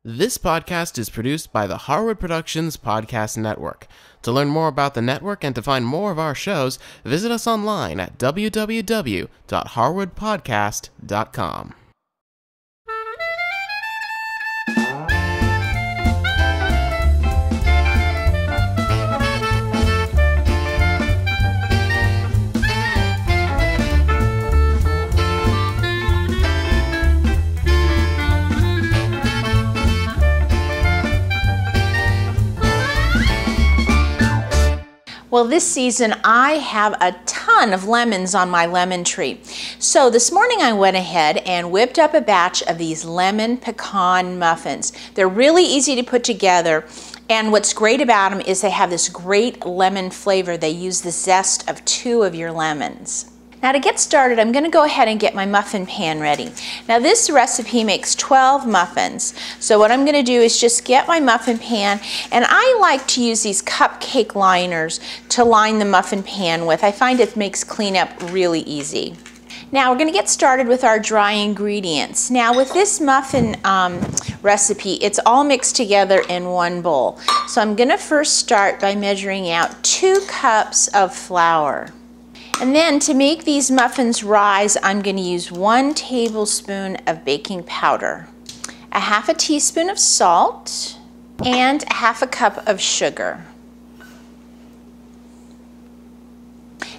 This podcast is produced by the Harwood Productions Podcast Network. To learn more about the network and to find more of our shows, visit us online at www.harwoodpodcast.com. Well, this season I have a ton of lemons on my lemon tree. So this morning I went ahead and whipped up a batch of these lemon pecan muffins. They're really easy to put together, and what's great about them is they have this great lemon flavor. They use the zest of 2 of your lemons. Now to get started, I'm going to go ahead and get my muffin pan ready. Now this recipe makes 12 muffins. So what I'm going to do is just get my muffin pan, and I like to use these cupcake liners to line the muffin pan with. I find it makes cleanup really easy. Now we're going to get started with our dry ingredients. Now with this muffin recipe, it's all mixed together in one bowl. So I'm going to first start by measuring out 2 cups of flour. And then to make these muffins rise, I'm going to use 1 tablespoon of baking powder, a half a teaspoon of salt, and a half a cup of sugar.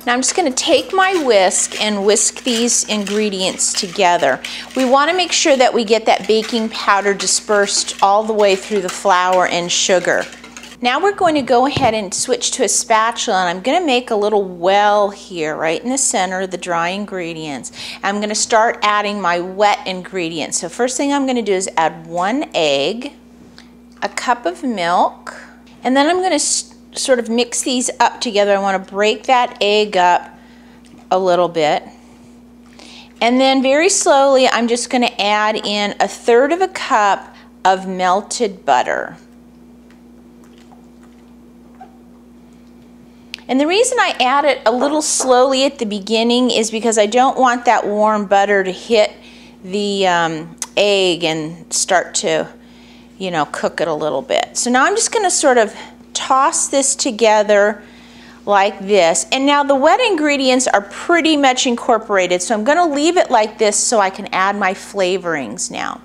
Now I'm just going to take my whisk and whisk these ingredients together. We want to make sure that we get that baking powder dispersed all the way through the flour and sugar. Now we're going to go ahead and switch to a spatula, and I'm going to make a little well here right in the center of the dry ingredients. I'm going to start adding my wet ingredients. So first thing I'm going to do is add 1 egg, a cup of milk, and then I'm going to sort of mix these up together. I want to break that egg up a little bit. And then very slowly I'm just going to add in 1/3 cup of melted butter. And the reason I add it a little slowly at the beginning is because I don't want that warm butter to hit the egg and start to, cook it a little bit. So now I'm just going to sort of toss this together like this. And now the wet ingredients are pretty much incorporated, so I'm going to leave it like this so I can add my flavorings now.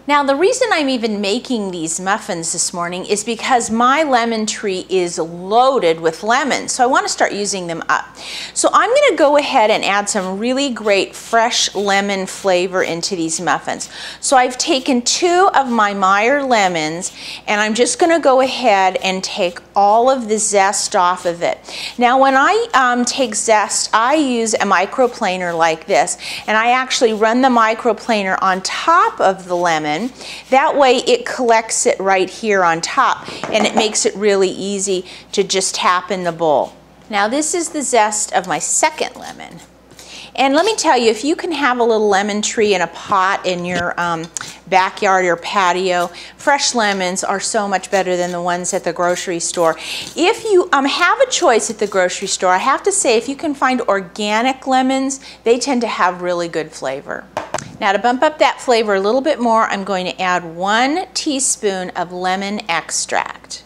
Now the reason I'm even making these muffins this morning is because my lemon tree is loaded with lemons, so I want to start using them up. So I'm going to go ahead and add some really great fresh lemon flavor into these muffins. So I've taken 2 of my Meyer lemons, and I'm just going to go ahead and take all of the zest off of it. Now when I take zest, I use a microplaner like this, and I actually run the microplaner on top of the lemon. That way it collects it right here on top, and it makes it really easy to just tap in the bowl. Now this is the zest of my second lemon. And let me tell you, if you can have a little lemon tree in a pot in your backyard or patio, fresh lemons are so much better than the ones at the grocery store. If you have a choice at the grocery store, I have to say if you can find organic lemons, they tend to have really good flavor. Now to bump up that flavor a little bit more, I'm going to add 1 teaspoon of lemon extract.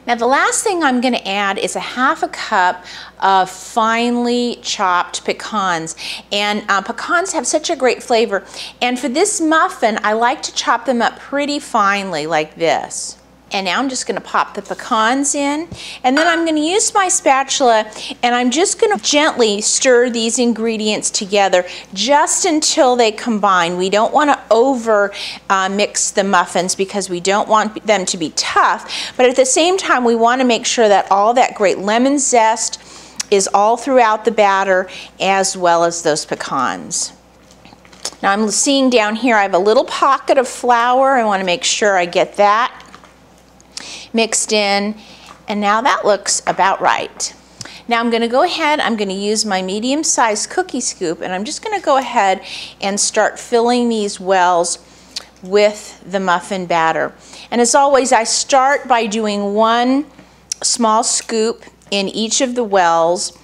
Now the last thing I'm going to add is a half a cup of finely chopped pecans. And pecans have such a great flavor. And for this muffin, I like to chop them up pretty finely like this. And now I'm just going to pop the pecans in, and then I'm going to use my spatula, and I'm just going to gently stir these ingredients together just until they combine. We don't want to over mix the muffins because we don't want them to be tough, but at the same time we want to make sure that all that great lemon zest is all throughout the batter as well as those pecans. Now I'm seeing down here I have a little pocket of flour. I want to make sure I get that mixed in, and now that looks about right. Now I'm going to go ahead, I'm going to use my medium-sized cookie scoop, and I'm just going to go ahead and start filling these wells with the muffin batter. And as always, I start by doing 1 small scoop in each of the wells,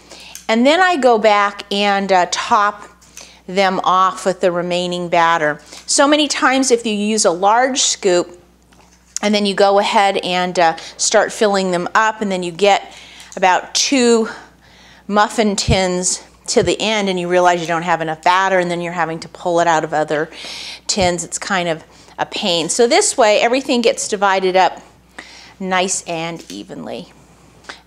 and then I go back and top them off with the remaining batter. So many times if you use a large scoop, And then you go ahead and start filling them up, and then you get about 2 muffin tins to the end and you realize you don't have enough batter, and then you're having to pull it out of other tins. It's kind of a pain. So this way everything gets divided up nice and evenly.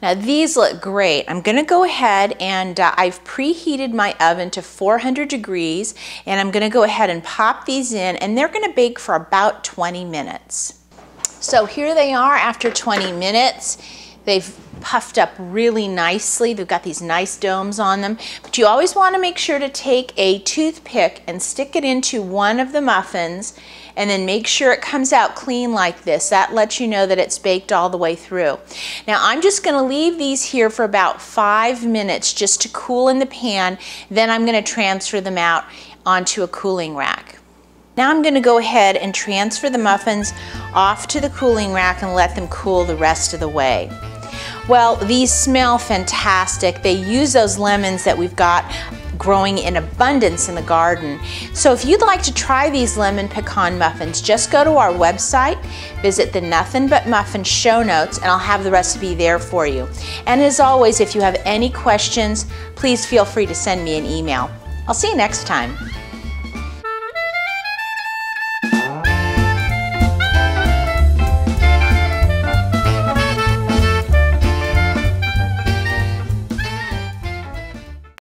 Now these look great. I'm going to go ahead and I've preheated my oven to 400 degrees, and I'm going to go ahead and pop these in, and they're going to bake for about 20 minutes. So here they are after 20 minutes. They've puffed up really nicely. They've got these nice domes on them. But you always want to make sure to take a toothpick and stick it into one of the muffins, and then make sure it comes out clean like this. That lets you know that it's baked all the way through. Now I'm just going to leave these here for about 5 minutes just to cool in the pan. Then I'm going to transfer them out onto a cooling rack. Now I'm going to go ahead and transfer the muffins off to the cooling rack and let them cool the rest of the way. Well, these smell fantastic. They use those lemons that we've got growing in abundance in the garden. So if you'd like to try these lemon pecan muffins, just go to our website, visit the Nothin But Muffin show notes, and I'll have the recipe there for you. And as always, if you have any questions, please feel free to send me an email. I'll see you next time.